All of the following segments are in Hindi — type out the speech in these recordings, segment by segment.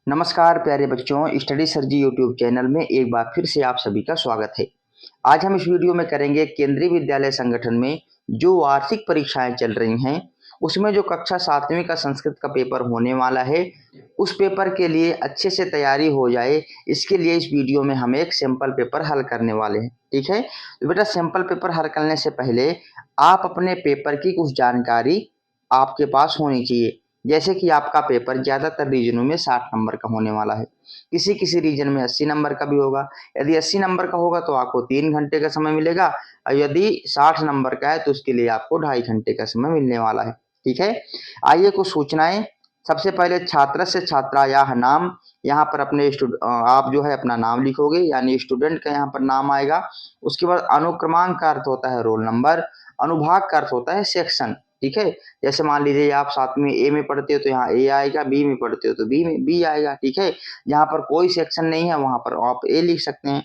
नमस्कार प्यारे बच्चों, स्टडी सर जी यूट्यूब चैनल में एक बार फिर से आप सभी का स्वागत है। आज हम इस वीडियो में करेंगे केंद्रीय विद्यालय संगठन में जो वार्षिक परीक्षाएं चल रही हैं, उसमें जो कक्षा 7वीं का संस्कृत का पेपर होने वाला है, उस पेपर के लिए अच्छे से तैयारी हो जाए, इसके लिए इस वीडियो में हम एक सैंपल पेपर हल करने वाले हैं। ठीक है, तो बेटा सैंपल पेपर हल करने से पहले आप अपने पेपर की कुछ जानकारी आपके पास होनी चाहिए। जैसे कि आपका पेपर ज़्यादातर रीजनों में 60 नंबर का होने वाला है, किसी किसी रीजन में 80 नंबर का भी होगा। यदि 80 नंबर का होगा तो आपको 3 घंटे का समय मिलेगा, और यदि 60 नंबर का है तो उसके लिए आपको 2.5 घंटे का समय मिलने वाला है। ठीक है, आइए कुछ सूचनाएं। सबसे पहले छात्र से छात्रायाः नाम, यहाँ पर अपने आप जो है अपना नाम लिखोगे, यानी स्टूडेंट का यहाँ पर नाम आएगा। उसके बाद अनुक्रमांक का अर्थ होता है रोल नंबर, अनुभाग का अर्थ होता है सेक्शन। ठीक है, जैसे मान लीजिए आप 7वीं ए में पढ़ते हो तो यहाँ ए आएगा, बी में पढ़ते हो तो बी में बी आएगा। ठीक है, जहाँ पर कोई सेक्शन नहीं है वहां पर आप ए लिख सकते हैं।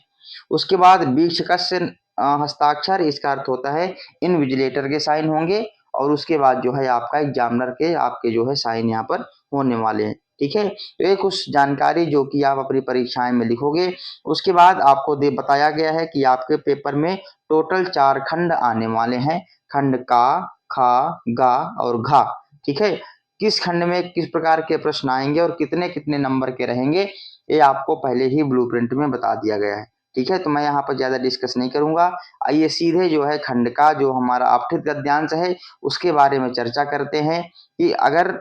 उसके बाद वीक्षकस्य हस्ताक्षर, इसका अर्थ होता है इनविजिलेटर के साइन होंगे, और उसके बाद जो है आपका एग्जामिनर के आपके जो है साइन यहाँ पर होने वाले हैं। ठीक है, तो ये कुछ जानकारी जो कि आप अपनी परीक्षाएं में लिखोगे। उसके बाद आपको बताया गया है कि आपके पेपर में टोटल 4 खंड आने वाले हैं, खंड का, खा, गा और घा। ठीक है, किस खंड में किस प्रकार के प्रश्न आएंगे और कितने कितने नंबर के रहेंगे, ये आपको पहले ही ब्लूप्रिंट में बता दिया गया है। ठीक है, तो मैं यहाँ पर ज्यादा डिस्कस नहीं करूंगा। आइए सीधे जो है खंड का जो हमारा अपठित गद्यांश है उसके बारे में चर्चा करते हैं कि अगर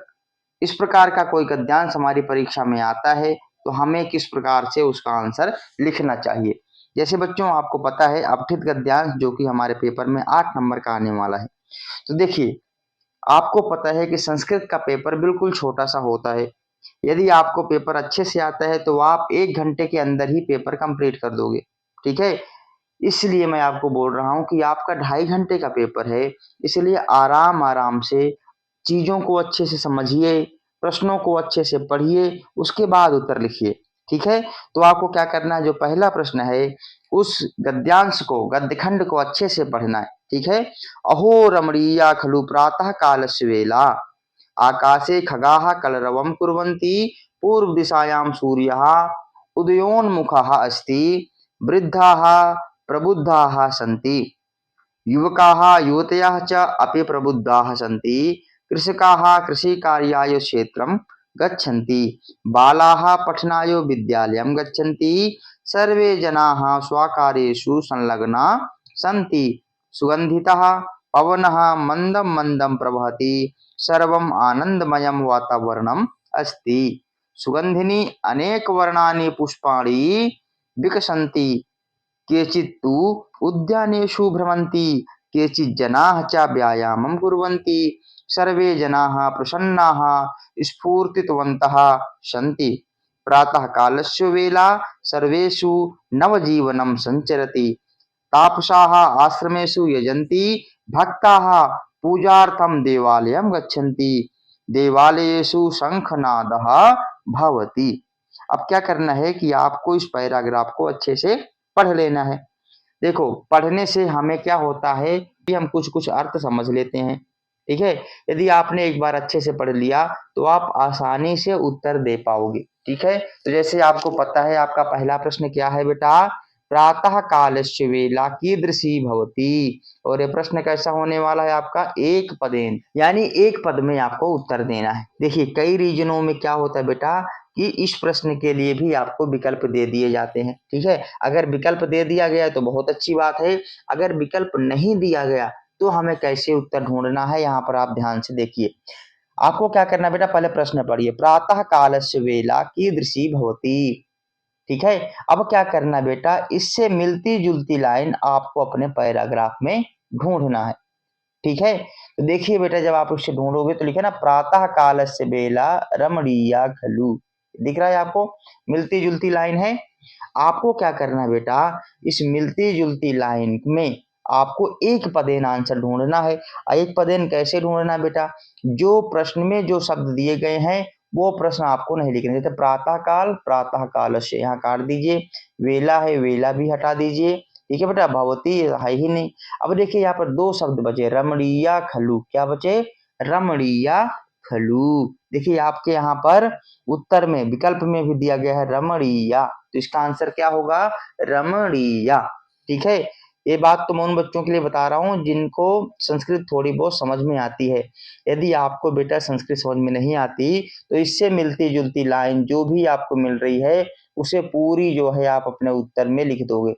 इस प्रकार का कोई गद्यांश हमारी परीक्षा में आता है तो हमें किस प्रकार से उसका आंसर लिखना चाहिए। जैसे बच्चों आपको पता है अपठित गद्यांश जो कि हमारे पेपर में 8 नंबर का आने वाला है। तो देखिए, आपको पता है कि संस्कृत का पेपर बिल्कुल छोटा सा होता है। यदि आपको पेपर अच्छे से आता है तो आप 1 घंटे के अंदर ही पेपर कंप्लीट कर दोगे। ठीक है, इसलिए मैं आपको बोल रहा हूं कि आपका 2.5 घंटे का पेपर है, इसलिए आराम आराम से चीजों को अच्छे से समझिए, प्रश्नों को अच्छे से पढ़िए, उसके बाद उत्तर लिखिए। ठीक है, तो आपको क्या करना है, जो पहला प्रश्न है उस गद्यांश को, गद्यखंड को अच्छे से पढ़ना है। ठीक है, अहो रमणीया खलु प्रातः कालस्य वेला, आकाशे खगाः कलरवं कुर्वन्ति, पूर्व दिशायां सूर्यः उदयोन्मुखः अस्ति, वृद्धाः प्रबुद्धाः सन्ति, युवकाः युवतयः च अपि प्रबुद्धाः सन्ति, कृषकाः कृषिकार्याय क्षेत्रं गच्छन्ति, बालाः पठनाय विद्यालयं गच्छन्ति, सर्वे जनाः स्वकार्येषु संलग्ना सन्ति, सुगन्धितः पवनः मन्दं मन्दं प्रवहति, सर्वम् आनन्दमयं वातावरणम् अस्ति, सुगन्धिनी अनेकवर्णानि पुष्पाणि विकसन्ति, केचित्तु उद्यानेषु भ्रमन्ति, केचिज्जनाः च व्यायामं कुर्वन्ति, सर्वे जनाः प्रसन्नाः स्फूर्तितवन्तः सन्ति, प्रातः कालस्य वेला सर्वेषु नवजीवनं सञ्चरति, तापसाः आश्रमेषु यजन्ति, भक्ताः पूजार्थं देवालयं गच्छन्ति, देवालयेषु शंखनादः भवति। अब क्या करना है कि आपको इस पैराग्राफ को अच्छे से पढ़ लेना है। देखो, पढ़ने से हमें क्या होता है कि हम कुछ कुछ अर्थ समझ लेते हैं। ठीक है, यदि आपने एक बार अच्छे से पढ़ लिया तो आप आसानी से उत्तर दे पाओगे। ठीक है, तो जैसे आपको पता है आपका पहला प्रश्न क्या है बेटा, प्रातः कालस्य वेला कीदृशी भवति, और ये प्रश्न कैसा होने वाला है आपका, एक पदेन, यानी एक पद में आपको उत्तर देना है। देखिए कई रीजनों में क्या होता है बेटा कि इस प्रश्न के लिए भी आपको विकल्प दे दिए जाते हैं। ठीक है, अगर विकल्प दे दिया गया तो बहुत अच्छी बात है, अगर विकल्प नहीं दिया गया तो हमें कैसे उत्तर ढूंढना है, यहाँ पर आप ध्यान से देखिए। आपको क्या करना बेटा, पहले प्रश्न पढ़िए, प्रातः कालस्य वेला कीदृशी भवति। ठीक है, अब क्या करना बेटा, इससे मिलती जुलती लाइन आपको अपने पैराग्राफ में ढूंढना है। ठीक है, तो देखिए बेटा जब आप उससे ढूंढोगे तो लिखे ना, प्रातः कालस्य वेला रमणीया खलु, दिख रहा है आपको, मिलती जुलती लाइन है। आपको क्या करना है बेटा, इस मिलती जुलती लाइन में आपको एक पदेन आंसर ढूंढना है। एक पदेन कैसे ढूंढना है बेटा, जो प्रश्न में जो शब्द दिए गए हैं वो प्रश्न आपको नहीं लिखने, जैसे प्रातः काल, प्रातः काल से यहाँ काट दीजिए, वेला है वेला भी हटा दीजिए। ठीक है बेटा, भवती है ही नहीं। अब देखिए यहाँ पर दो शब्द बचे, रमणीया खलु, क्या बचे, रमणीया खलु। देखिए आपके यहाँ पर उत्तर में विकल्प में भी दिया गया है रमणीया, तो इसका आंसर क्या होगा, रमणीया। ठीक है, ये बात तो मैं उन बच्चों के लिए बता रहा हूँ जिनको संस्कृत थोड़ी बहुत समझ में आती है। यदि आपको बेटा संस्कृत समझ में नहीं आती तो इससे मिलती जुलती लाइन जो भी आपको मिल रही है उसे पूरी जो है आप अपने उत्तर में लिख दोगे।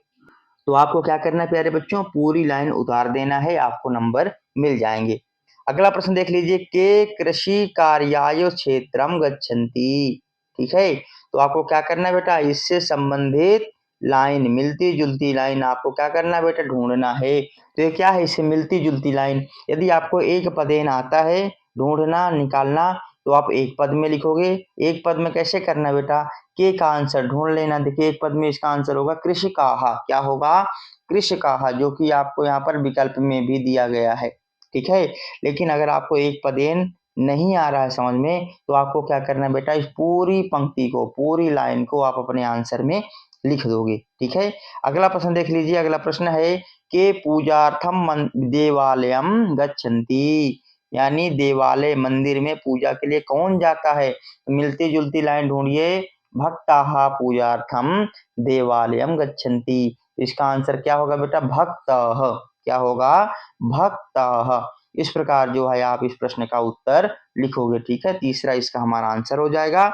तो आपको क्या करना है प्यारे बच्चों, पूरी लाइन उतार देना है, आपको नंबर मिल जाएंगे। अगला प्रश्न देख लीजिए, के कृषि कार्याय क्षेत्रम गच्छन्ति। ठीक है, तो आपको क्या करना है बेटा, इससे संबंधित लाइन, मिलती जुलती लाइन आपको क्या करना है बेटा, ढूंढना है। तो ये क्या है, इससे मिलती जुलती लाइन। यदि आपको एक पदेन आता है ढूंढना निकालना तो आप एक पद में लिखोगे। एक पद में कैसे करना बेटा, के का आंसर ढूंढ लेना। देखिए एक पद में इसका आंसर होगा कृषिकाहा, क्या होगा, कृषिकाहा, जो कि आपको यहाँ पर विकल्प में भी दिया गया है। ठीक है, लेकिन अगर आपको एक पदेन नहीं आ रहा है समझ में तो आपको क्या करना है बेटा, इस पूरी पंक्ति को, पूरी लाइन को आप अपने आंसर में लिख दोगे। ठीक है, अगला प्रश्न देख लीजिए। अगला प्रश्न है, के पूजार्थम देवालयम गच्छन्ति, यानी देवालय मंदिर में पूजा के लिए कौन जाता है। तो मिलती जुलती लाइन ढूंढिए, भक्ताः पूजार्थम देवालयम गच्छन्ति। इसका आंसर क्या होगा बेटा, भक्तः, क्या होगा, भक्तः। इस प्रकार जो है आप इस प्रश्न का उत्तर लिखोगे। ठीक है, तीसरा इसका हमारा आंसर हो जाएगा।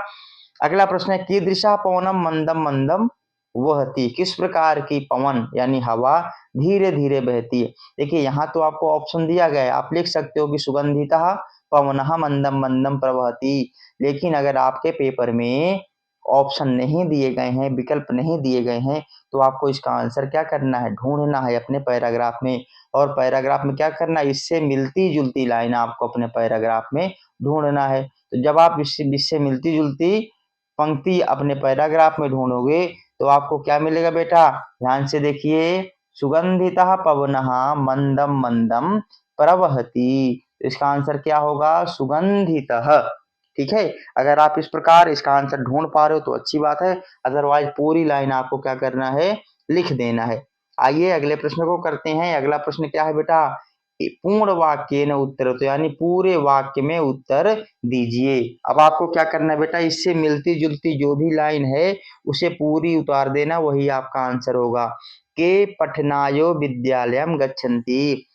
अगला प्रश्न है, कीदृशा पवनम मंदम मंदम वहती, किस प्रकार की पवन यानी हवा धीरे धीरे बहती है। देखिए यहाँ तो आपको ऑप्शन दिया गया है, आप लिख सकते हो कि सुगंधितः पवनः मंदम मंदम प्रवहति। लेकिन अगर आपके पेपर में ऑप्शन नहीं दिए गए हैं, विकल्प नहीं दिए गए हैं, तो आपको इसका आंसर क्या करना है, ढूंढना है अपने पैराग्राफ में। और पैराग्राफ में क्या करना है, इससे मिलती जुलती लाइन आपको अपने पैराग्राफ में ढूंढना है। तो जब आप इससे मिलती जुलती पंक्ति अपने पैराग्राफ में ढूंढोगे तो आपको क्या मिलेगा बेटा, ध्यान से देखिए, सुगंधितः पवनः मंदम मंदम प्रवहति। इसका आंसर क्या होगा, सुगंधितः। ठीक है, अगर आप इस प्रकार इसका आंसर ढूंढ पा रहे हो तो अच्छी बात है, अदरवाइज पूरी लाइन आपको क्या करना है, लिख देना है। आइए अगले प्रश्न को करते हैं। अगला प्रश्न क्या है बेटा, पूर्ण वाक्य न उत्तर, तो यानी पूरे वाक्य में उत्तर दीजिए। अब आपको क्या करना है बेटा, इससे मिलती जुलती जो भी लाइन है उसे पूरी उतार देना, वही आपका आंसर होगा। के पठनायो विद्यालयम गच्छन्ति,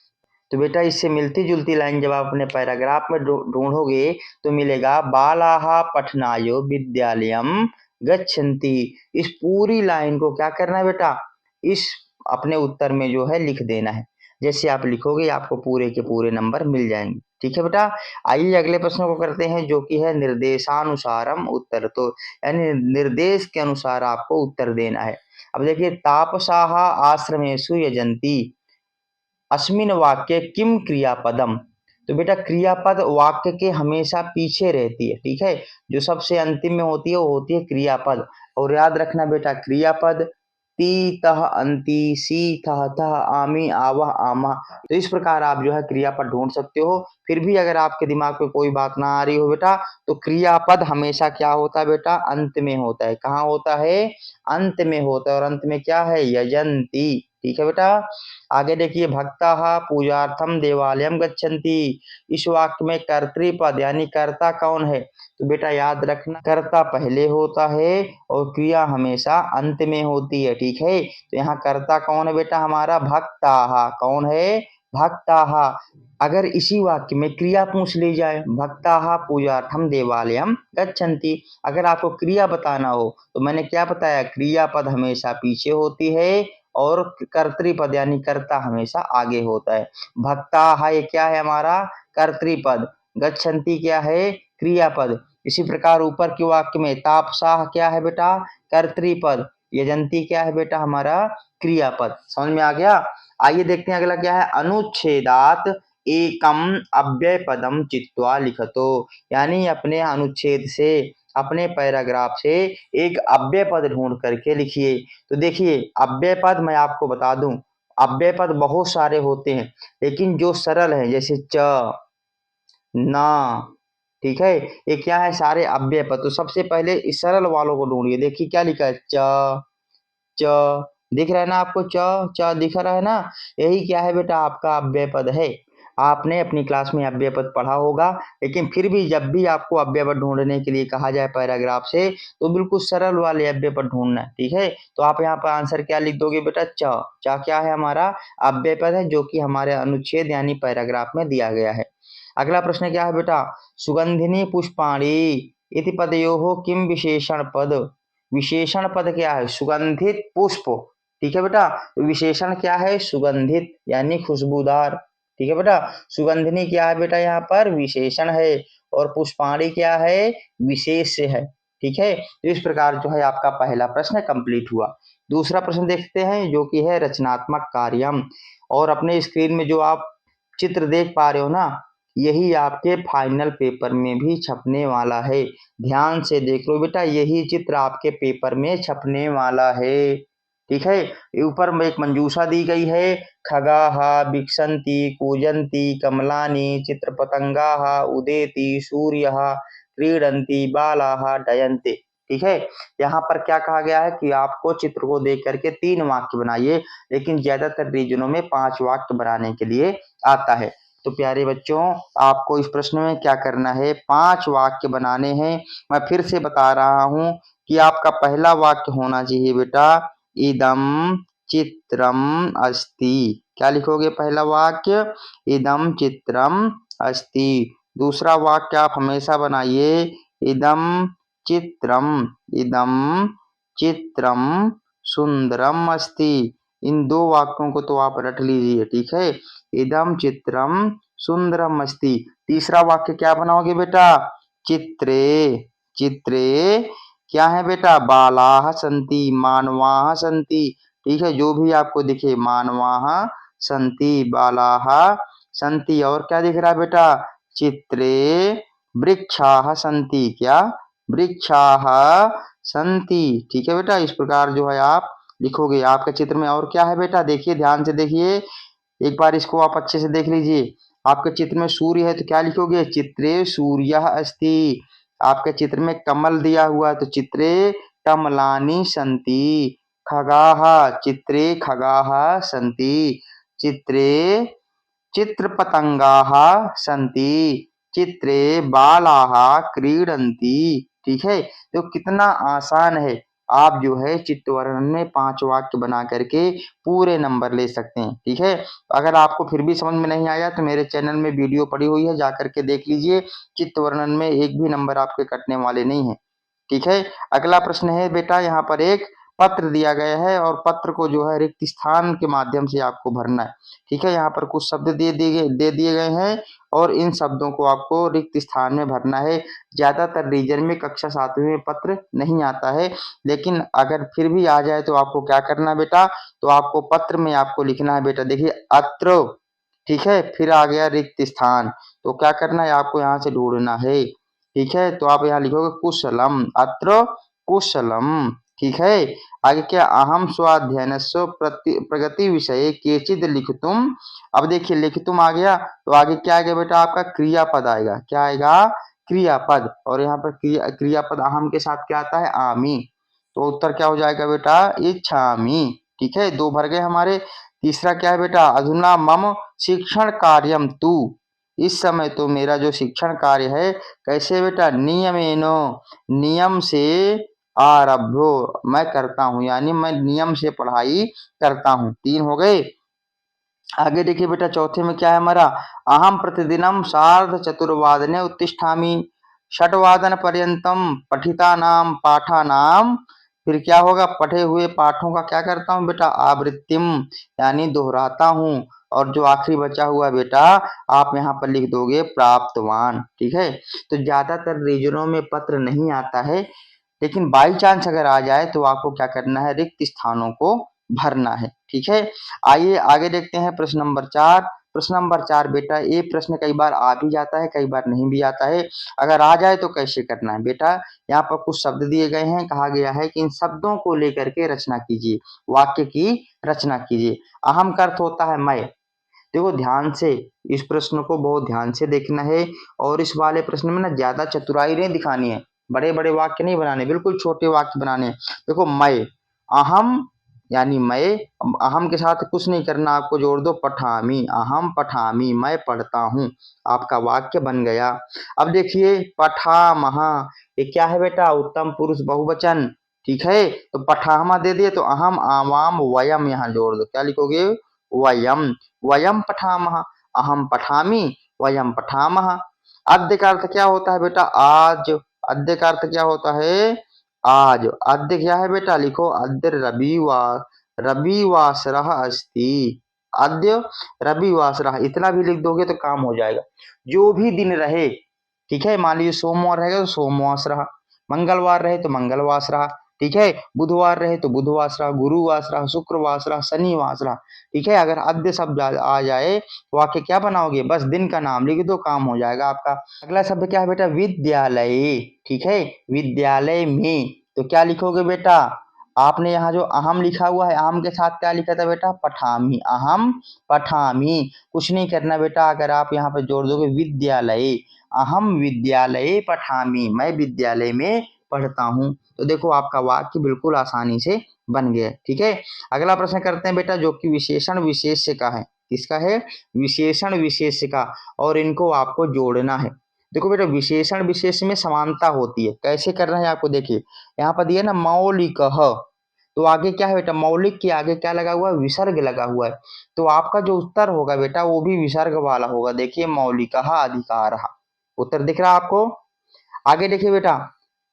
तो बेटा इससे मिलती जुलती लाइन जब आप अपने पैराग्राफ में ढूंढोगे तो मिलेगा, बालाहा पठनायो विद्यालयम गच्छन्ति। इस पूरी लाइन को क्या करना है बेटा, इस अपने उत्तर में जो है लिख देना है। जैसे आप लिखोगे आपको पूरे के पूरे नंबर मिल जाएंगे। ठीक है बेटा, आइए अगले प्रश्न को करते हैं जो कि है निर्देशानुसारम उत्तर, तो यानी निर्देश के अनुसार आपको उत्तर देना है। अब देखिए, तापसाः आश्रमेषु यजन्ति, अस्मिन वाक्य किम क्रियापदम, तो बेटा क्रियापद वाक्य के हमेशा पीछे रहती है। ठीक है, जो सबसे अंतिम में होती है वो होती है क्रियापद। और याद रखना बेटा, क्रियापद ती तह अंति सी थह तह आमी आवह आमा, तो इस प्रकार आप जो है क्रियापद ढूंढ सकते हो। फिर भी अगर आपके दिमाग में कोई बात ना आ रही हो बेटा, तो क्रियापद हमेशा क्या होता है बेटा, अंत में होता है। कहाँ होता है, अंत में होता है, और अंत में क्या है, यजंती। ठीक है बेटा, आगे देखिए, भक्ताः पूजार्थम देवालयम गच्छन्ति, इस वाक्य में कर्तृपद यानी कर्ता कौन है, तो बेटा याद रखना, कर्ता पहले होता है और क्रिया हमेशा अंत में होती है। ठीक है, तो यहाँ कर्ता कौन है बेटा, हमारा भक्ताः, कौन है, भक्ताः। अगर इसी वाक्य में क्रिया पूछ ली जाए, भक्ताः पूजार्थम देवालयम गच्छन्ति, अगर आपको क्रिया बताना हो तो मैंने क्या बताया, क्रियापद हमेशा पीछे होती है और कर्तृपद यानी कर्ता हमेशा आगे होता है। भक्ताः ये क्या है हमारा, कर्तृपद, गच्छन्ति क्या है, क्रियापद। इसी प्रकार ऊपर के वाक्य में तापसाः क्या है बेटा, कर्तृपद, यजंती क्या है बेटा, हमारा क्रियापद। समझ में आ गया। आइए देखते हैं अगला क्या है, अनुच्छेदात एकम अव्यय पदम चित्वा लिखतो, यानी अपने अनुच्छेद से, अपने पैराग्राफ से एक अव्यय पद ढूंढ करके लिखिए। तो देखिए अव्यय पद मैं आपको बता दूं, अव्यय पद बहुत सारे होते हैं, लेकिन जो सरल है जैसे च, न, ठीक है, ये क्या है, सारे अव्यय पद। तो सबसे पहले इस सरल वालों को ढूंढिए। देखिए क्या लिखा है, च, च, दिख रहा है ना आपको, च च दिख रहा है ना, यही क्या है बेटा, आपका अव्यय पद है। आपने अपनी क्लास में अव्यय पद पढ़ा होगा, लेकिन फिर भी जब भी आपको अव्यय पद ढूंढने के लिए कहा जाए पैराग्राफ से, तो बिल्कुल सरल वाले अव्यय पद ढूंढना है, ठीक है। तो आप यहाँ पर आंसर क्या लिख दोगे बेटा, च। च क्या है, हमारा अव्यय पद है, जो कि हमारे अनुच्छेद यानी पैराग्राफ में दिया गया है। अगला प्रश्न क्या है बेटा, सुगंधिनी पुष्पाणी इति पदयोः किम विशेषण पद। विशेषण पद क्या है, सुगंधित पुष्प, ठीक है बेटा। विशेषण क्या है, सुगंधित यानी खुशबूदार, ठीक है बेटा। सुगंधिनी क्या है बेटा, यहाँ पर विशेषण है, और पुष्पाणी क्या है, विशेष है, ठीक है। तो इस प्रकार जो है आपका पहला प्रश्न कंप्लीट हुआ। दूसरा प्रश्न देखते हैं, जो कि है रचनात्मक कार्यम। और अपने स्क्रीन में जो आप चित्र देख पा रहे हो ना, यही आपके फाइनल पेपर में भी छपने वाला है। ध्यान से देख लो बेटा, यही चित्र आपके पेपर में छपने वाला है, ठीक है। ऊपर में एक मंजूषा दी गई है, खगाः विक्षन्ति कूजन्ति कमलानि चित्रपतंगाः उदेति सूर्यः क्रीडन्ति बालाः डयन्ते, ठीक है। यहाँ पर क्या कहा गया है कि आपको चित्र को देख करके 3 वाक्य बनाइए, लेकिन ज्यादातर रीजनों में 5 वाक्य बनाने के लिए आता है। तो प्यारे बच्चों, आपको इस प्रश्न में क्या करना है, 5 वाक्य बनाने हैं। मैं फिर से बता रहा हूं कि आपका पहला वाक्य होना चाहिए बेटा, इदम चित्रम अस्ति। क्या लिखोगे पहला वाक्य, इदम चित्रम अस्ति। दूसरा वाक्य आप हमेशा बनाइए, इदम चित्रम सुंदरम अस्ति। इन 2 वाक्यों को तो आप रट लीजिए, ठीक है। इदम चित्रम सुंदरम अस्ति। तीसरा वाक्य क्या बनाओगे बेटा, चित्रे क्या है बेटा, बालाः सन्ति मानवाः सन्ति, ठीक है। जो भी आपको दिखे, मानवाः सन्ति बालाः सन्ति। और क्या दिख रहा है बेटा, चित्रे वृक्षाः सन्ति, क्या, वृक्षाः सन्ति, ठीक है बेटा। इस प्रकार जो है आप लिखोगे। आपके चित्र में और क्या है बेटा, देखिए ध्यान से देखिए, एक बार इसको आप अच्छे से देख लीजिए। आपके चित्र में सूर्य है तो क्या लिखोगे, चित्रे सूर्यः अस्ति। आपके चित्र में कमल दिया हुआ है तो चित्रे कमलानि सन्ति। खगाः, चित्रे खगाः सन्ति। चित्रे चित्रपतंगाः सन्ति। चित्रे बालाः क्रीडन्ति, ठीक है। तो कितना आसान है, आप जो है चित्त वर्णन में 5 वाक्य बना करके पूरे नंबर ले सकते हैं, ठीक है। अगर आपको फिर भी समझ में नहीं आया तो मेरे चैनल में वीडियो पड़ी हुई है, जाकर के देख लीजिए। चित्त वर्णन में एक भी नंबर आपके कटने वाले नहीं है, ठीक है। अगला प्रश्न है बेटा, यहाँ पर एक पत्र दिया गया है, और पत्र को जो है रिक्त स्थान के माध्यम से आपको भरना है, ठीक है। यहाँ पर कुछ शब्द दे दिए गए हैं, और इन शब्दों को आपको रिक्त स्थान में भरना है। ज्यादातर रीजन में कक्षा 7वीं में पत्र नहीं आता है, लेकिन अगर फिर भी आ जाए तो आपको क्या करना है बेटा, तो आपको पत्र में आपको लिखना है बेटा, देखिए अत्र, ठीक है। फिर आ गया रिक्त स्थान, तो क्या करना है, आपको यहाँ से ढूंढना है, ठीक है। तो आप यहाँ लिखोगे कुशलम, अत्र कुशलम, ठीक है। आगे क्या, अहम स्वाध्ययनस्य प्रगति विषये केचिद लिखितुम। अब देखिए लिखितुम आ गया, तो आगे क्या आएगा बेटा, आपका क्रियापद आएगा, क्या आएगा, क्रियापद। और यहाँ पर क्रियापद अहम के साथ क्या आता है, आमी। तो उत्तर क्या हो जाएगा बेटा, इच्छामी, ठीक है। 2 भर गए हमारे। तीसरा क्या है बेटा, अधुना मम शिक्षण कार्यम तु। इस समय तो मेरा जो शिक्षण कार्य है, कैसे बेटा, नियमेनो, नियम से आरभ्यो, मैं करता हूं, यानी मैं नियम से पढ़ाई करता हूं। 3 हो गए। आगे देखिए बेटा, चौथे में क्या है हमारा, अहम प्रतिदिनम सार्ध चतुर्वादने उत्तिष्ठामि, षटवादन पर्यंतम पठितानाम पाठानाम। फिर क्या होगा, पढ़े हुए पाठों का क्या करता हूँ बेटा, आवृत्तिम, यानी दोहराता हूँ। और जो आखिरी बचा हुआ बेटा, आप यहाँ पर लिख दोगे प्राप्तवान, ठीक है। तो ज्यादातर रीजनों में पत्र नहीं आता है, लेकिन बाई चांस अगर आ जाए तो आपको क्या करना है, रिक्त स्थानों को भरना है, ठीक है। आइए आगे देखते हैं प्रश्न नंबर 4। प्रश्न नंबर 4 बेटा, ये प्रश्न कई बार आ भी जाता है, कई बार नहीं भी आता है। अगर आ जाए तो कैसे करना है बेटा, यहाँ पर कुछ शब्द दिए गए हैं, कहा गया है कि इन शब्दों को लेकर के रचना कीजिए, वाक्य की रचना कीजिए। अहम का अर्थ होता है मैं। देखो ध्यान से इस प्रश्न को बहुत ध्यान से देखना है, और इस वाले प्रश्न में ना ज्यादा चतुराई नहीं दिखानी है, बड़े बड़े वाक्य नहीं बनाने, बिल्कुल छोटे वाक्य बनाने हैं। देखो मैं, अहम यानी मैं, अहम के साथ कुछ नहीं करना, आपको जोड़ दो पठामी, अहम पठामी, मैं पढ़ता हूँ। आपका वाक्य बन गया। अब देखिए पठामह, ये क्या है बेटा, उत्तम पुरुष बहुवचन। ठीक है, तो पठामा दे दिए तो अहम आवाम वयम यहाँ जोड़ दो, क्या लिखोगे, वयम, वयम पठामह, अहम पठामी, वयम पठामह। अद्य का अर्थ क्या होता है बेटा, आज। अद्य का अर्थ क्या होता है, आज। अद्य क्या है बेटा, लिखो अद्य रविवार, रविवासरः अस्ति, अद्य रविवासरः, इतना भी लिख दोगे तो काम हो जाएगा। जो भी दिन रहे, ठीक है, मान लीजिए सोमवार रहेगा तो सोमवासरः, मंगलवार रहे तो मंगलवासरः, ठीक है, बुधवार रहे तो बुधवासरः, गुरुवासरः, शुक्रवासरः, शनिवासरः। ठीक है, अगर अद्य शब्द आ जाए तो वाक्य क्या बनाओगे, बस दिन का नाम लिख दो, काम हो जाएगा आपका। अगला शब्द क्या है बेटा, विद्यालय। ठीक है, विद्यालय में, तो क्या लिखोगे बेटा, आपने यहाँ जो अहम लिखा हुआ है, अहम के साथ क्या लिखा था बेटा, पठामी, अहम पठामी, कुछ नहीं करना बेटा, अगर आप यहाँ पे जोड़ दोगे विद्यालय, अहम विद्यालय पठामी, मैं विद्यालय में पढ़ता हूँ। तो देखो आपका वाक्य बिल्कुल आसानी से बन गया। ठीक है, अगला प्रश्न करते हैं बेटा, जो कि विशेषण विशेष्य का है। किसका है, विशेषण विशेष्य का, और इनको आपको जोड़ना है। देखो बेटा, विशेषण विशेष में समानता होती है, कैसे करना है आपको, देखिए यहाँ पर दिया ना मौलिक, तो आगे क्या है बेटा, मौलिक के आगे क्या लगा हुआ है, विसर्ग लगा हुआ है, तो आपका जो उत्तर होगा बेटा वो भी विसर्ग वाला होगा। देखिए मौलिक अधिकार, उत्तर दिख रहा है आपको। आगे देखिए बेटा,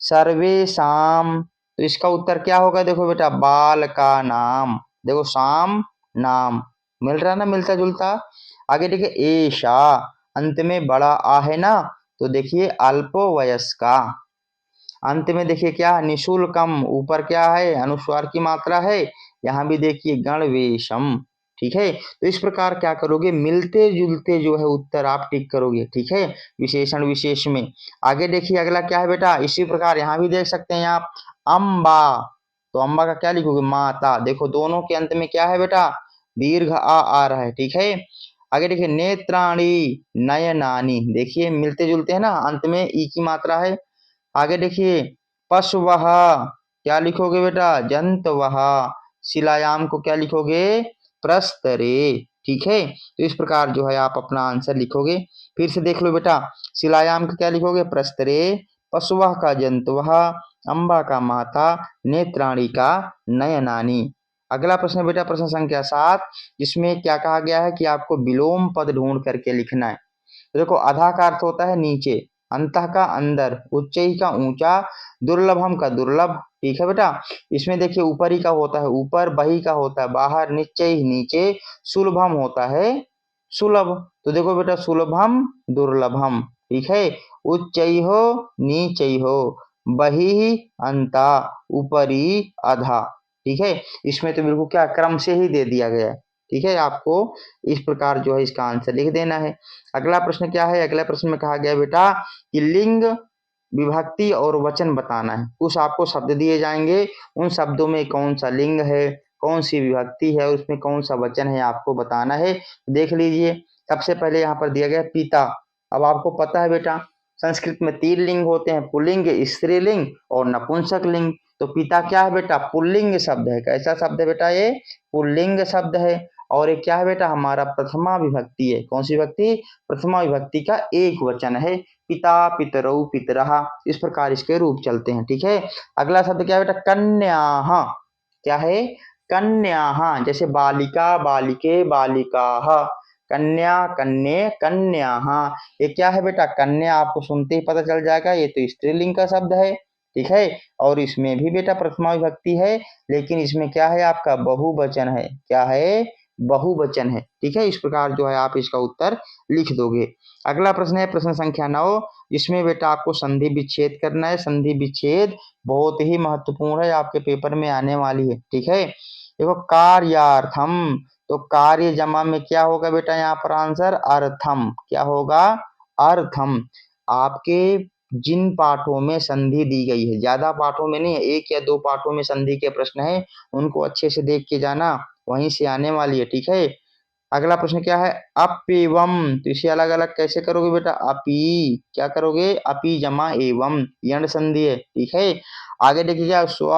सर्वेशाम, तो इसका उत्तर क्या होगा, देखो बेटा बाल का नाम, देखो शाम नाम, मिल रहा ना, मिलता जुलता। आगे देखिए ऐशा, अंत में बड़ा आ है ना, तो देखिए अल्पवयस्का। अंत में देखिए क्या, निशुल्कम, ऊपर क्या है, अनुस्वार की मात्रा है, यहाँ भी देखिए गणवेशम। ठीक है, तो इस प्रकार क्या करोगे, मिलते जुलते जो है उत्तर आप टिक करोगे। ठीक है, विशेषण विशेष में। आगे देखिए अगला क्या है बेटा, इसी प्रकार यहाँ भी देख सकते हैं आप, अम्बा, तो अम्बा का क्या लिखोगे, माता। देखो दोनों के अंत में क्या है बेटा, दीर्घ आ रहा है। ठीक है, आगे देखिए नेत्राणी नयनानी, देखिए मिलते जुलते हैं ना, अंत में ई की मात्रा है। आगे देखिए पशवः, क्या लिखोगे बेटा, जंतवः, शिलायाम को क्या लिखोगे, प्रस्तरे। ठीक है, तो इस प्रकार जो है आप अपना आंसर लिखोगे। फिर से देख लो बेटा, शिलायाम का क्या लिखोगे, प्रस्तरे, पशुवः का जंतवः, अम्बा का माता, नेत्राणी का नयनानी। अगला प्रश्न बेटा, प्रश्न संख्या 7, जिसमें क्या कहा गया है कि आपको विलोम पद ढूंढ करके लिखना है। तो देखो अधा का अर्थ होता है नीचे, अंतः का अंदर, उच्चई का ऊंचा, दुर्लभम का दुर्लभ। ठीक है बेटा, इसमें देखिए ऊपरी का होता है ऊपर, बही का होता है बाहर, निश्चय नीचे, सुलभम होता है सुलभ। तो देखो बेटा सुलभम दुर्लभम। ठीक है, उच्चई हो नीचई हो, बही अंता, ऊपरी अधा। ठीक है, इसमें तो बिल्कुल क्या क्रम से ही दे दिया गया है। ठीक है, आपको इस प्रकार जो है इसका आंसर लिख देना है। अगला प्रश्न क्या है, अगला प्रश्न में कहा गया बेटा कि लिंग, विभक्ति और वचन बताना है। कुछ आपको शब्द दिए जाएंगे, उन शब्दों में कौन सा लिंग है, कौन सी विभक्ति है, उसमें कौन सा वचन है, आपको बताना है। देख लीजिए, सबसे पहले यहाँ पर दिया गया पिता। अब आपको पता है बेटा संस्कृत में 3 लिंग होते हैं, पुल्लिंग, स्त्रीलिंग और नपुंसक लिंग। तो पिता क्या है बेटा, पुल्लिंग शब्द है। कैसा शब्द है बेटा, ये पुल्लिंग शब्द है। और ये क्या है बेटा, हमारा प्रथमा विभक्ति है। कौन सी विभक्ति, प्रथमा विभक्ति का एक वचन है, पिता, पितरौ, पितरः, इस प्रकार इसके रूप चलते हैं। ठीक है, अगला शब्द क्या है बेटा, कन्याः। क्या है, कन्याः, जैसे बालिका, बालिके, बालिकाः, कन्या, कन्ये, कन्याः। ये क्या है बेटा, कन्या, आपको सुनते ही पता चल जाएगा ये तो स्त्रीलिंग का शब्द है। ठीक है, और इसमें भी बेटा प्रथमा विभक्ति है, लेकिन इसमें क्या है, आपका बहुवचन है। क्या है, बहुवचन है। ठीक है, इस प्रकार जो है आप इसका उत्तर लिख दोगे। अगला प्रश्न है प्रश्न संख्या 9, जिसमें बेटा आपको संधि विच्छेद करना है। संधि विच्छेद बहुत ही महत्वपूर्ण है, आपके पेपर में आने वाली है। ठीक है, देखो कार्यार्थम, तो कार्य जमा में क्या होगा बेटा, यहाँ पर आंसर अर्थम। क्या होगा, अर्थम। आपके जिन पाठों में संधि दी गई है, ज्यादा पाठों में नहीं है, 1 या 2 पाठों में संधि के प्रश्न है, उनको अच्छे से देख के जाना, वहीं से आने वाली है। ठीक है, अगला प्रश्न क्या है, अपिवम, तो इसे अलग अलग कैसे करोगे बेटा, अपी, क्या करोगे, अपी जमा एवं, यण संधि है। ठीक है, आगे देखिए क्या, स्व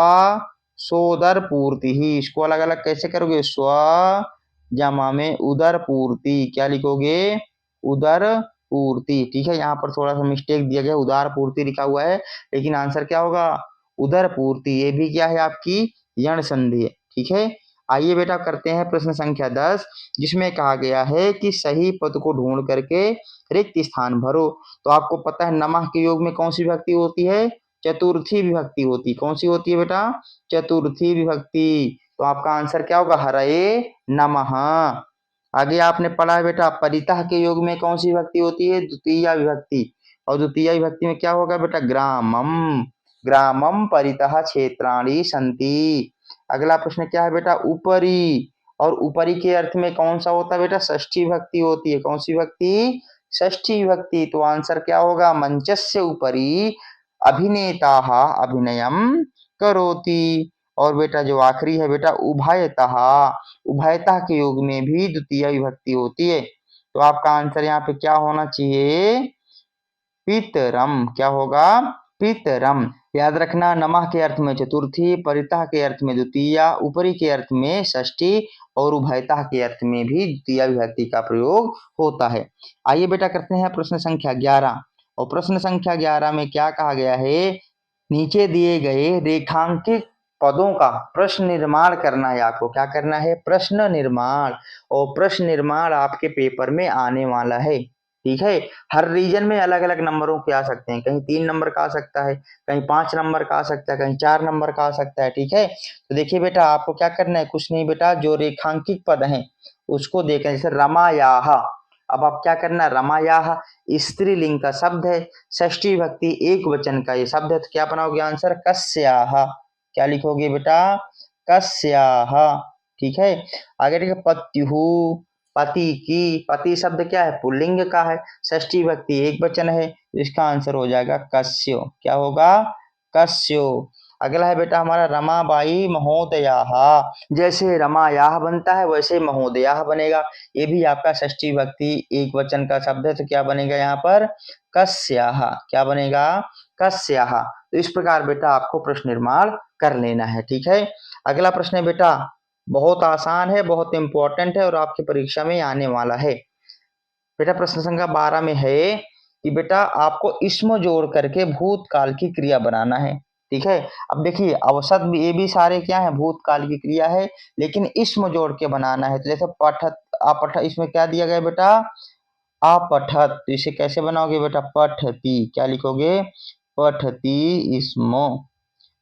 सोदर पूर्ति ही, इसको अलग अलग कैसे करोगे, स्व जमा में उदर पूर्ति, क्या लिखोगे, उदर पूर्ति। ठीक है, यहाँ पर थोड़ा सा मिस्टेक दिया गया, उदार पूर्ति लिखा हुआ है, लेकिन आंसर क्या होगा, उदर पूर्ति। ये भी क्या है, आपकी यण संधि है। ठीक है, आइए बेटा करते हैं प्रश्न संख्या 10, जिसमें कहा गया है कि सही पद को ढूंढ करके रिक्त स्थान भरो। तो आपको पता है नमः के योग में कौन सी विभक्ति होती है, चतुर्थी विभक्ति होती। कौन सी होती है बेटा, चतुर्थी विभक्ति। तो आपका आंसर क्या होगा, हरये नमः। आगे आपने पढ़ा है बेटा परितः के योग में कौन सी विभक्ति होती है, द्वितीय विभक्ति। और द्वितीय विभक्ति में क्या होगा बेटा, ग्रामम। ग्रामम परितः क्षेत्राणि सन्ति। अगला प्रश्न क्या है बेटा, ऊपरी। और ऊपरी के अर्थ में कौन सा होता है बेटा, षष्ठी विभक्ति होती है। कौन सी विभक्ति, षष्ठी विभक्ति। तो आंसर क्या होगा, मंचस्य ऊपरी अभिनेताः अभिनयम करोति। और बेटा जो आखिरी है बेटा उभयतः। उभयतः के योग में भी द्वितीय विभक्ति होती है। तो आपका आंसर यहाँ पे क्या होना चाहिए, पितरम। क्या होगा, पितरम। याद रखना, नमः के अर्थ में चतुर्थी, परितः के अर्थ में द्वितीय, ऊपरी के अर्थ में षष्ठी और उभयतः के अर्थ में भी द्वितीय विभक्ति का प्रयोग होता है। आइए बेटा करते हैं प्रश्न संख्या 11। और प्रश्न संख्या 11 में क्या कहा गया है, नीचे दिए गए रेखांकित पदों का प्रश्न निर्माण करना है। आपको क्या करना है, प्रश्न निर्माण। और प्रश्न निर्माण आपके पेपर में आने वाला है। ठीक है, हर रीजन में अलग अलग नंबरों के आ सकते हैं, कहीं 3 नंबर का आ सकता है, कहीं 5 नंबर का आ सकता है, कहीं 4 नंबर का आ सकता है। ठीक है, तो देखिए बेटा आपको क्या करना है, कुछ नहीं बेटा, जो रेखांकित पद हैं उसको देखें। जैसे रमायाह, अब आप क्या करना, रमायाह स्त्रीलिंग का शब्द है, षष्ठी विभक्ति एक वचन का ये शब्द है। तो क्या बनाओगे आंसर, कस्याह। क्या लिखोगे बेटा, कस्याह। ठीक है, आगे देखिए पत्युहु, पति की। पति शब्द क्या है, पुल्लिंग का है, षष्ठी विभक्ति एक वचन है, तो इसका आंसर हो जाएगा कस्यो। क्या होगा, कस्यो। अगला है बेटा हमारा रमाबाई महोदयाः। जैसे रमायाः बनता है वैसे महोदयाः बनेगा। ये भी आपका षष्ठी विभक्ति एक वचन का शब्द है, तो क्या बनेगा यहाँ पर, कस्याः। क्या बनेगा, कस्याः। तो इस प्रकार बेटा आपको प्रश्न निर्माण कर लेना है। ठीक है, अगला प्रश्न है बेटा, बहुत आसान है, बहुत इंपॉर्टेंट है और आपकी परीक्षा में आने वाला है। बेटा प्रश्न संख्या 12 में है कि बेटा आपको इसमें जोड़ करके भूतकाल की क्रिया बनाना है। ठीक है, अब देखिए अवसत भी, ये भी सारे क्या है, भूतकाल की क्रिया है, लेकिन इसमें जोड़ के बनाना है। तो जैसे पठत, अपठ, इसमें क्या दिया गया बेटा, अपठत। तो इसे कैसे बनाओगे बेटा, पठती। क्या लिखोगे, पठती इसमो।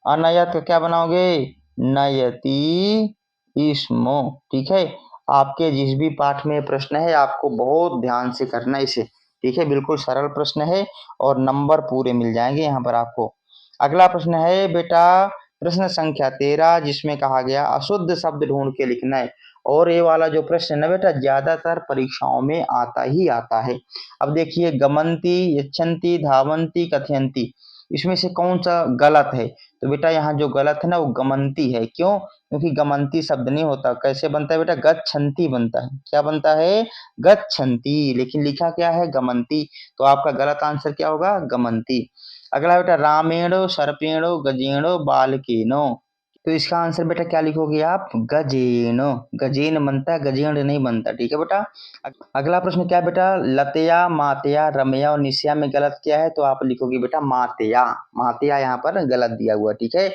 अनयत का क्या बनाओगे, नयति इसमो। ठीक है, आपके जिस भी पाठ में प्रश्न है आपको बहुत ध्यान से करना है इसे। ठीक है, बिल्कुल सरल प्रश्न है और नंबर पूरे मिल जाएंगे यहाँ पर आपको। अगला प्रश्न है बेटा प्रश्न संख्या 13, जिसमें कहा गया अशुद्ध शब्द ढूंढ के लिखना है। और ये वाला जो प्रश्न है ना बेटा ज्यादातर परीक्षाओं में आता ही आता है। अब देखिए गमंती, यच्छन्ति, धावन्ति, कथयन्ति, इसमें से कौन सा गलत है। तो बेटा यहाँ जो गलत है ना वो गमंती है। क्यों, क्योंकि गमंती शब्द नहीं होता। कैसे बनता है बेटा, गच्छन्ति बनता है। क्या बनता है, गच्छन्ति, लेकिन लिखा क्या है, गमंती। तो आपका गलत आंसर क्या होगा, गमंती। अगला बेटा रामेणो सर्पेणो गजेणो बालकेनो। तो इसका आंसर बेटा क्या लिखोगे आप, गजेन। गजेन बनता है, गजेन नहीं बनता। ठीक है बेटा, अगला प्रश्न क्या है बेटा, लतया, मातया, रमया और निशया में गलत क्या है। तो आप लिखोगे बेटा मातया। मातया यहाँ पर गलत दिया हुआ। ठीक है,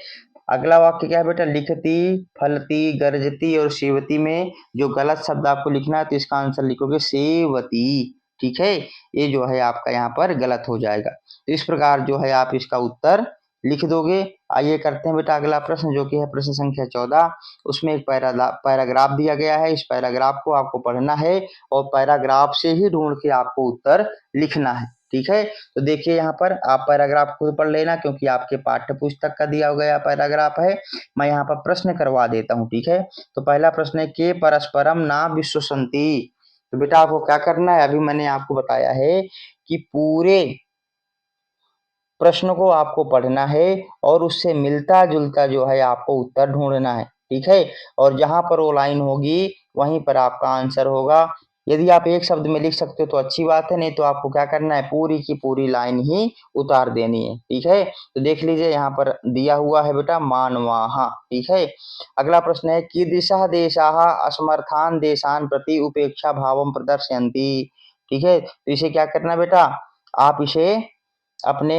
अगला वाक्य क्या है बेटा, लिखती, फलती, गरजती और सेवती में जो गलत शब्द आपको लिखना है, तो इसका आंसर लिखोगे सेवती। ठीक है, ये जो है आपका यहाँ पर गलत हो जाएगा। तो इस प्रकार जो है आप इसका उत्तर लिख दोगे। आइए करते हैं बेटा अगला प्रश्न, जो कि है प्रश्न संख्या 14। उसमें एक पैराग्राफ दिया गया है। इस पैराग्राफ को आपको पढ़ना है और पैराग्राफ से ही ढूंढ के आपको उत्तर लिखना है। ठीक है, तो देखिए यहाँ पर आप पैराग्राफ खुद पढ़ लेना, क्योंकि आपके पाठ्य पुस्तक का दिया गया पैराग्राफ है। मैं यहाँ पर प्रश्न करवा देता हूँ। ठीक है, तो पहला प्रश्न है के परस्परम ना विश्वसंति। तो बेटा आपको क्या करना है, अभी मैंने आपको बताया है कि पूरे प्रश्न को आपको पढ़ना है और उससे मिलता जुलता जो है आपको उत्तर ढूंढना है। ठीक है, और जहां पर वो लाइन होगी वहीं पर आपका आंसर होगा। यदि आप एक शब्द में लिख सकते हो तो अच्छी बात है, नहीं तो आपको क्या करना है, पूरी की पूरी लाइन ही उतार देनी है। ठीक है, तो देख लीजिए यहाँ पर दिया हुआ है बेटा मानवाहा। ठीक है, अगला प्रश्न है कीदृशः देशाः असमर्थान देशान प्रति उपेक्षा भावम प्रदर्शयन्ति। ठीक है, तो इसे क्या करना बेटा, आप इसे अपने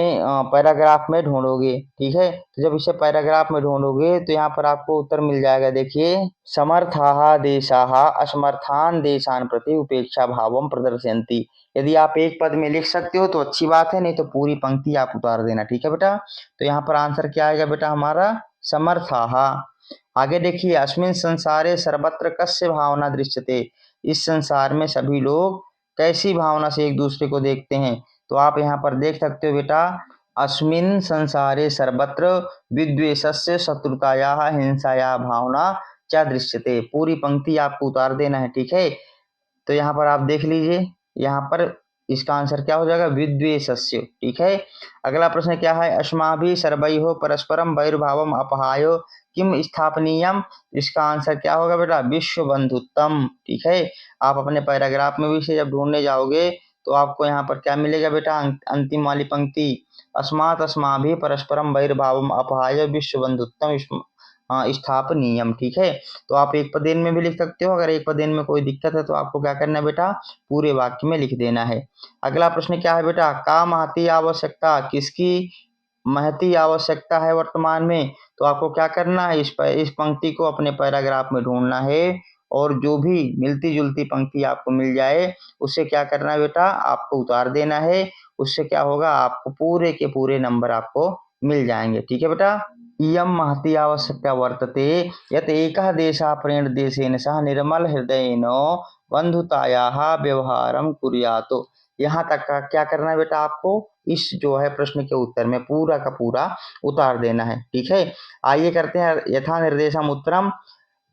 पैराग्राफ में ढूंढोगे। ठीक है, तो जब इसे पैराग्राफ में ढूंढोगे तो यहाँ पर आपको उत्तर मिल जाएगा। देखिए, समर्थाः देशाः असमर्थान देशान प्रति उपेक्षा भावम प्रदर्शयन्ति। यदि आप एक पद में लिख सकते हो तो अच्छी बात है, नहीं तो पूरी पंक्ति आप उतार देना। ठीक है बेटा, तो यहाँ पर आंसर क्या आएगा बेटा हमारा, समर्थाः। आगे देखिए, अस्मिन् संसारे सर्वत्र कस्य भावना दृश्यते। इस संसार में सभी लोग कैसी भावना से एक दूसरे को देखते हैं। तो आप यहाँ पर देख सकते हो बेटा, अस्मिन् संसारे सर्वत्र विद्वेषस्य शत्रुतायाः हिंसायाः भावना च दृश्यते। पूरी पंक्ति आपको उतार देना है। ठीक है, तो यहाँ पर आप देख लीजिए, यहाँ पर इसका आंसर क्या हो जाएगा, विद्वेषस्य। ठीक है, अगला प्रश्न क्या है, अस्माभिः सर्वैः परस्परम वैरभावम अपहाय किम स्थापनीयम। इसका आंसर क्या होगा बेटा, विश्व बंधुत्वम। ठीक है, आप अपने पैराग्राफ में भी इसे जब ढूंढने जाओगे तो आपको यहाँ पर क्या मिलेगा बेटा, अंतिम वाली पंक्ति, अस्मात् अस्माभिः परस्परम वैरभावम अपहाय विश्व बंधुत्वम स्थापनीयम। ठीक है, तो आप एक पदेन में भी लिख सकते हो। अगर एक पदेन में कोई दिक्कत है तो आपको क्या करना है बेटा, पूरे वाक्य में लिख देना है। अगला प्रश्न क्या है बेटा, का महती आवश्यकता, किसकी महती आवश्यकता है वर्तमान में। तो आपको क्या करना है, इस पंक्ति को अपने पैराग्राफ में ढूंढना है और जो भी मिलती जुलती पंक्ति आपको मिल जाए उससे क्या करना है बेटा, आपको उतार देना है। उससे क्या होगा, आपको पूरे के पूरे नंबर आपको मिल जाएंगे। ठीक है बेटा, इयं महती आवश्यकता वर्तते यत् एकः देशः प्रेण देशेन सह निर्मल हृदयेन बंधुतायाः व्यवहारं कुर्यात्। यहाँ तक का क्या करना है बेटा, आपको इस जो है प्रश्न के उत्तर में पूरा का पूरा उतार देना है। ठीक है, आइए करते हैं यथा निर्देशम उत्तरम।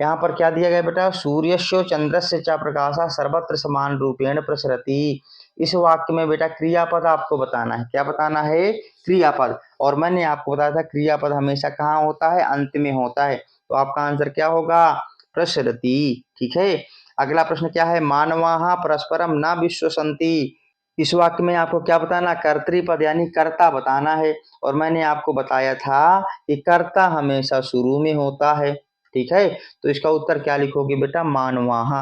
यहाँ पर क्या दिया गया बेटा, सूर्यस्य चंद्रस्य च प्रकाशः सर्वत्र समान रूपेण प्रसरति। इस वाक्य में बेटा क्रियापद आपको बताना है। क्या बताना है, क्रियापद। और मैंने आपको बताया था क्रियापद हमेशा कहाँ होता है, अंत में होता है। तो आपका आंसर क्या होगा, प्रसरति। ठीक है, अगला प्रश्न क्या है, मानवाः परस्परम न विश्वसन्ति। इस वाक्य में आपको क्या बताना, कर्तृपद यानी कर्ता बताना है। और मैंने आपको बताया था कि कर्ता हमेशा शुरू में होता है। ठीक है, तो इसका उत्तर क्या लिखोगे बेटा, मानवाः।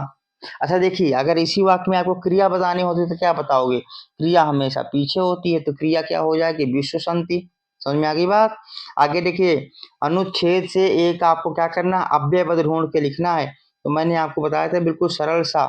अच्छा देखिए, अगर इसी वाक्य में आपको क्रिया बतानी होती तो क्या बताओगे, क्रिया हमेशा पीछे होती है, तो क्रिया क्या हो जाएगी, विश्वसन्ति। समझ में आ गई बात। आगे देखिए, अनुच्छेद से एक आपको क्या करना, अव्यय पद ढूंढ के लिखना है। तो मैंने आपको बताया था बिल्कुल सरल सा,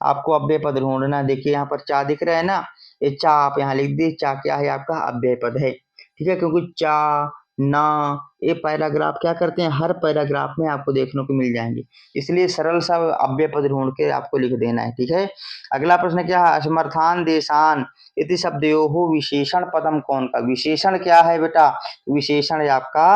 आपको अव्यय पद ढूंढना है। देखिए यहाँ पर चा दिख रहा है ना, ये चा आप यहाँ लिख दी। चा क्या है, आपका अव्यय पद है। ठीक है, क्योंकि चा ना ये पैराग्राफ क्या करते हैं, हर पैराग्राफ में आपको देखने को मिल जाएंगे, इसलिए सरल सा अव्यय पद ढूंढ के आपको लिख देना है। ठीक है, अगला प्रश्न क्या है, असमर्थान देशान इति शब्दयोः विशेषण पदम कौन का। विशेषण क्या है बेटा, विशेषण है आपका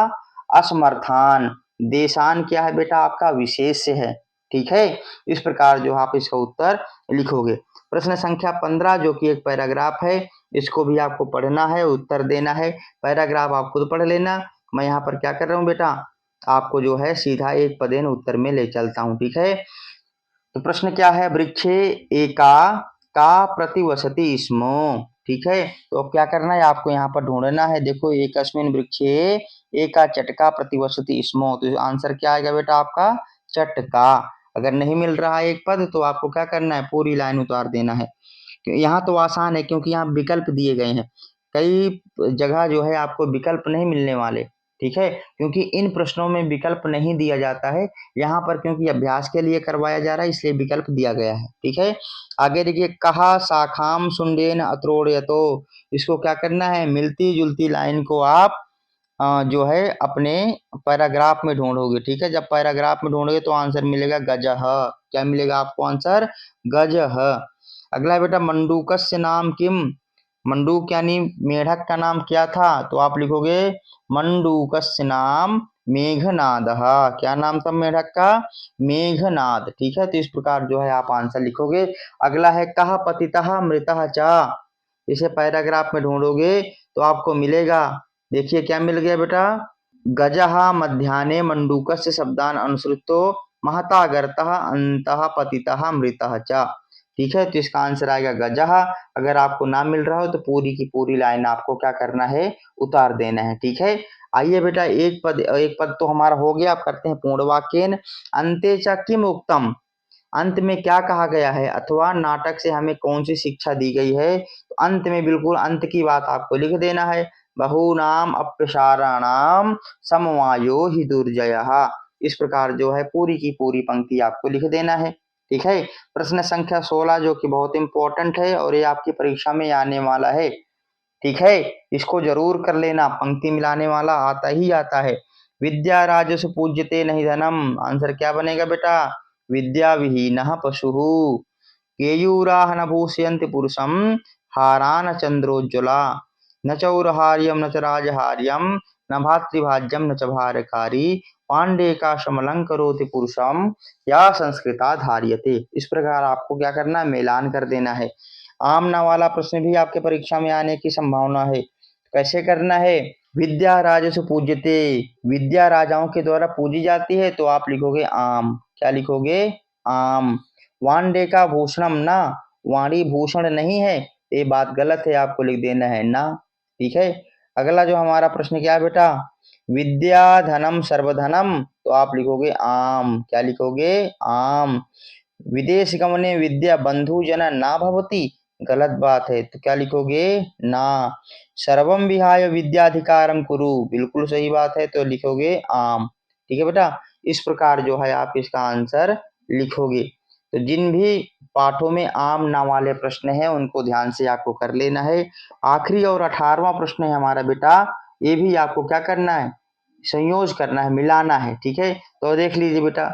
असमर्थान, देशान क्या है बेटा, आपका विशेष्य है। ठीक है, इस प्रकार जो आप इसका उत्तर लिखोगे। प्रश्न संख्या 15 जो कि एक पैराग्राफ है, इसको भी आपको पढ़ना है, उत्तर देना है। पैराग्राफ आप खुद पढ़ लेना, मैं यहाँ पर क्या कर रहा हूँ बेटा, आपको जो है सीधा एक पदेन उत्तर में ले चलता हूँ। ठीक है, तो प्रश्न क्या है, वृक्षे एका का प्रतिवसति स्म। ठीक है, तो अब क्या करना है, आपको यहाँ पर ढूंढना है। देखो, एकस्मिन् वृक्षे एका चटका प्रतिवसति स्म। तो आंसर क्या आएगा बेटा, आपका चटका। अगर नहीं मिल रहा है एक पद तो आपको क्या करना है, पूरी लाइन उतार देना है। यहाँ तो आसान है क्योंकि यहाँ विकल्प दिए गए हैं। कई जगह जो है आपको विकल्प नहीं मिलने वाले। ठीक है, क्योंकि इन प्रश्नों में विकल्प नहीं दिया जाता है। यहाँ पर क्योंकि अभ्यास के लिए करवाया जा रहा है इसलिए विकल्प दिया गया है। ठीक है, आगे देखिए, कहा शाखाम सुंडेन अत्रोड़यतो। इसको क्या करना है, मिलती जुलती लाइन को आप जो है अपने पैराग्राफ में ढूंढोगे। ठीक है, जब पैराग्राफ में ढूंढोगे तो आंसर मिलेगा गजह। क्या मिलेगा आपको आंसर, गजह। अगला बेटा, मंडूकस्य नाम किम। मंडूक यानी मेढक का नाम क्या था, तो आप लिखोगे मंडूकस्य नाम मेघनादः। क्या नाम था मेढक का, मेघनाद। ठीक है, तो इस प्रकार जो है आप आंसर लिखोगे। अगला है, कह पतितः मृतः च। इसे पैराग्राफ में ढूंढोगे तो आपको मिलेगा। देखिए क्या मिल गया बेटा, गजः मध्याह्ने मंडूकस्य शब्दान अनुसृतो महता गर्तः अंतः पतितः मृतः च। ठीक है, तो इसका आंसर आएगा गजहा। अगर आपको ना मिल रहा हो तो पूरी की पूरी लाइन आपको क्या करना है, उतार देना है। ठीक है, आइए बेटा एक पद तो हमारा हो गया। अब करते हैं पूर्ण वाक्यन। अंते च किम उक्तम, अंत में क्या कहा गया है अथवा नाटक से हमें कौन सी शिक्षा दी गई है, तो अंत में बिल्कुल अंत की बात आपको लिख देना है। बहूनाम अप्रसाराणाम समवायो हि दुर्जयः। इस प्रकार जो है पूरी की पूरी पंक्ति आपको लिख देना है। ठीक है, प्रश्न संख्या 16 जो कि बहुत इंपॉर्टेंट है और ये आपकी परीक्षा में आने वाला है। ठीक है, इसको जरूर कर लेना, पंक्ति मिलाने वाला आता ही आता है। विद्या राजसु पूज्यते नहीं धनम, आंसर क्या बनेगा बेटा, विद्या विहीनः पशुः। केयूराः न भूषयन्ति पुरुषं, हारा न चंद्रोज्ज्वला, न चौरहार्यम न च राजहार्यम, न भातृभाज्यम न च भारकारी, पांडेकाशमलंकरोति पुरुषम, या संस्कृता धार्यते। इस प्रकार आपको क्या करना है, मिलान कर देना है। आम ना वाला प्रश्न भी आपके परीक्षा में आने की संभावना है। कैसे करना है, विद्या राजसु पूज्यते, विद्या राजाओं के द्वारा पूजी जाती है, तो आप लिखोगे आम। क्या लिखोगे, आम। वांडे का भूषणम ना, वाणी भूषण नहीं है, ये बात गलत है, आपको लिख देना है ना। ठीक है, अगला जो हमारा प्रश्न क्या है बेटा, विद्या धनम सर्वधनम, तो आप लिखोगे आम। क्या लिखोगे, आम। विदेश गमने विद्या बंधु जना ना भवती, गलत बात है, तो क्या लिखोगे, ना। सर्वम विहाय विद्याधिकारम कुरु, बिल्कुल सही बात है, तो लिखोगे आम। ठीक है बेटा, इस प्रकार जो है आप इसका आंसर लिखोगे। तो जिन भी पाठों में आम ना वाले प्रश्न हैं उनको ध्यान से आपको कर लेना है। आखिरी और 18वां प्रश्न है हमारा बेटा, ये भी आपको क्या करना है, संयोज करना है, मिलाना है। ठीक है, तो देख लीजिए बेटा,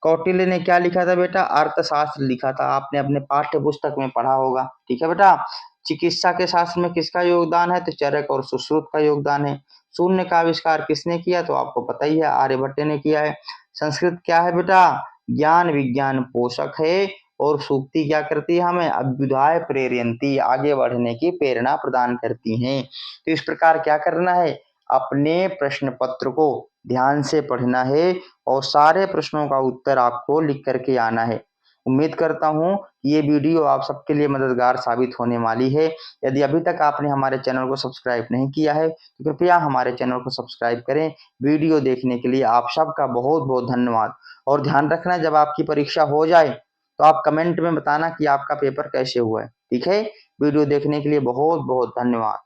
कौटिल्य ने क्या लिखा था बेटा, अर्थशास्त्र लिखा था, आपने अपने पाठ्य पुस्तक में पढ़ा होगा। ठीक है बेटा, चिकित्सा के शास्त्र में किसका योगदान है, तो चरक और सुश्रुत का योगदान है। शून्य का आविष्कार किसने किया, तो आपको पता ही है, आर्यभट्ट ने किया है। संस्कृत क्या है बेटा, ज्ञान विज्ञान पोषक है, और सूक्ति क्या करती है, हमें अभ्युदय प्रेरयन्ति, आगे बढ़ने की प्रेरणा प्रदान करती हैं। तो इस प्रकार क्या करना है, अपने प्रश्न पत्र को ध्यान से पढ़ना है और सारे प्रश्नों का उत्तर आपको लिख करके आना है। उम्मीद करता हूँ कि ये वीडियो आप सबके लिए मददगार साबित होने वाली है। यदि अभी तक आपने हमारे चैनल को सब्सक्राइब नहीं किया है तो कृपया हमारे चैनल को सब्सक्राइब करें। वीडियो देखने के लिए आप सबका बहुत बहुत धन्यवाद। और ध्यान रखना, जब आपकी परीक्षा हो जाए तो आप कमेंट में बताना कि आपका पेपर कैसे हुआ है। ठीक है, वीडियो देखने के लिए बहुत बहुत धन्यवाद।